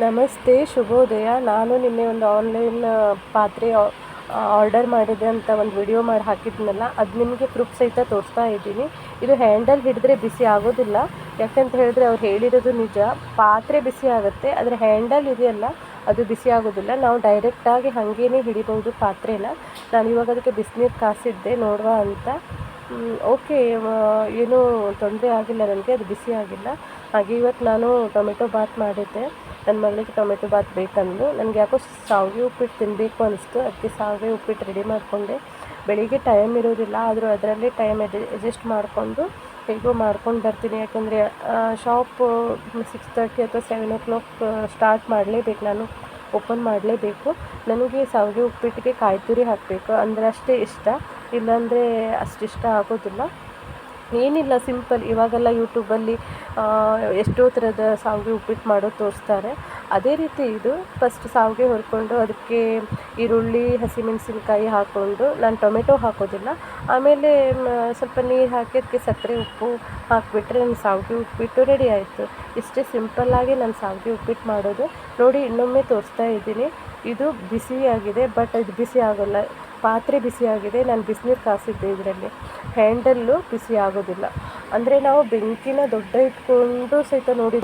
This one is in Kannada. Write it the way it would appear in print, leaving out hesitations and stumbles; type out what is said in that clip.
ನಮಸ್ತೆ, ಶುಭೋದಯ. ನಾನು ನಿನ್ನೆ ಒಂದು ಆನ್ಲೈನ್ ಪಾತ್ರೆ ಆರ್ಡರ್ ಮಾಡಿದೆ ಅಂತ ಒಂದು ವಿಡಿಯೋ ಮಾಡಿ ಹಾಕಿದ್ನಲ್ಲ, ಅದು ನಿಮಗೆ ಪ್ರೂಫ್ ಸಹಿತ ತೋರಿಸ್ತಾ ಇದ್ದೀನಿ. ಇದು ಹ್ಯಾಂಡಲ್ ಹಿಡಿದ್ರೆ ಬಿಸಿ ಆಗೋದಿಲ್ಲ. ಯಾಕಂತ ಹೇಳಿದ್ರೆ ಅವ್ರು ಹೇಳಿರೋದು ನಿಜ. ಪಾತ್ರೆ ಬಿಸಿ ಆಗುತ್ತೆ, ಆದರೆ ಹ್ಯಾಂಡಲ್ ಇದೆಯಲ್ಲ ಅದು ಬಿಸಿ ಆಗೋದಿಲ್ಲ. ನಾವು ಡೈರೆಕ್ಟಾಗಿ ಹಾಗೇನೆ ಹಿಡಿಬೋದು ಪಾತ್ರೆನ. ನಾನು ಇವಾಗ ಅದಕ್ಕೆ ಬಿಸಿನೀರು ಕಾಸಿದ್ದೆ ನೋಡುವ ಅಂತ. ಓಕೆ, ಏನೂ ತೊಂದರೆ ಆಗಿಲ್ಲ ನನಗೆ, ಅದು ಬಿಸಿ ಆಗಿಲ್ಲ. ಹಾಗೆ ಇವತ್ತು ನಾನು ಟೊಮೆಟೊ ಬಾತ್ ಮಾಡಿದ್ದೆ. ನನ್ನ ಮಗಳಿಗೆ ಟೊಮೆಟೊ ಬಾತ್ ಬೇಕಂದು. ನನಗೆ ಯಾಕೋ ಶಾವಿಗೆ ಉಪ್ಪಿಟ್ಟು ತಿನ್ನಬೇಕು ಅನಿಸ್ತು. ಅದಕ್ಕೆ ಶಾವಿಗೆ ಉಪ್ಪಿಟ್ಟು ರೆಡಿ ಮಾಡಿಕೊಂಡೆ. ಬೆಳಿಗ್ಗೆ ಟೈಮ್ ಇರೋದಿಲ್ಲ, ಆದರೂ ಅದರಲ್ಲೇ ಟೈಮ್ ಅಡ್ಜಸ್ಟ್ ಮಾಡಿಕೊಂಡು ಹೇಗೋ ಮಾಡ್ಕೊಂಡು ಬರ್ತೀನಿ. ಯಾಕಂದರೆ ಶಾಪ್ 6:30 ಅಥವಾ 7 o'clock ಸ್ಟಾರ್ಟ್ ಮಾಡಲೇಬೇಕು, ನಾನು ಓಪನ್ ಮಾಡಲೇಬೇಕು. ನನಗೆ ಶಾವಿಗೆ ಉಪ್ಪಿಟ್ಟಿಗೆ ಕಾಯಿ ತುರಿ ಹಾಕಬೇಕು ಅಂದರೆ ಅಷ್ಟೇ ಇಷ್ಟ, ಇಲ್ಲಾಂದರೆ ಅಷ್ಟಿಷ್ಟ ಆಗೋದಿಲ್ಲ. ಏನಿಲ್ಲ, ಸಿಂಪಲ್. ಇವಾಗೆಲ್ಲ ಯೂಟ್ಯೂಬಲ್ಲಿ ಎಷ್ಟೋ ಥರದ ಶಾವಿಗೆ ಉಪ್ಪಿಟ್ಟು ಮಾಡೋದು ತೋರಿಸ್ತಾರೆ. ಅದೇ ರೀತಿ ಇದು ಫಸ್ಟ್ ಶಾವಿಗೆ ಹುರ್ಕೊಂಡು ಅದಕ್ಕೆ ಈರುಳ್ಳಿ, ಹಸಿಮೆಣಸಿನ್ಕಾಯಿ ಹಾಕ್ಕೊಂಡು, ನಾನು ಟೊಮೆಟೊ ಹಾಕೋದಿಲ್ಲ. ಆಮೇಲೆ ಸ್ವಲ್ಪ ನೀರು ಹಾಕಿ ಅದಕ್ಕೆ ಸಕ್ಕರೆ, ಉಪ್ಪು ಹಾಕಿಬಿಟ್ರೆ ನನ್ನ ಶಾವಿಗೆ ಉಪ್ಪಿಟ್ಟು ರೆಡಿ ಆಯಿತು. ಇಷ್ಟೇ ಸಿಂಪಲ್ಲಾಗಿ ನಾನು ಶಾವಿಗೆ ಉಪ್ಪಿಟ್ಟು ಮಾಡೋದು. ನೋಡಿ, ಇನ್ನೊಮ್ಮೆ ತೋರಿಸ್ತಾ ಇದ್ದೀನಿ. ಇದು ಬಿಸಿಯಾಗಿದೆ, ಬಟ್ ಇದು ಬಿಸಿ ಆಗೋಲ್ಲ. ಪಾತ್ರೆ ಬಿಸಿಯಾಗಿದೆ, ನಾನು ಬಿಸಿನೀರು ಕಾಸಿದ್ದೆ. ಇದರಲ್ಲಿ ಹ್ಯಾಂಡಲ್ಲು ಬಿಸಿ ಆಗೋದಿಲ್ಲ. ಅಂದರೆ ನಾವು ಬೆಂಕಿನ ದೊಡ್ಡ ಇಟ್ಕೊಂಡು ಸಹಿತ ನೋಡಿ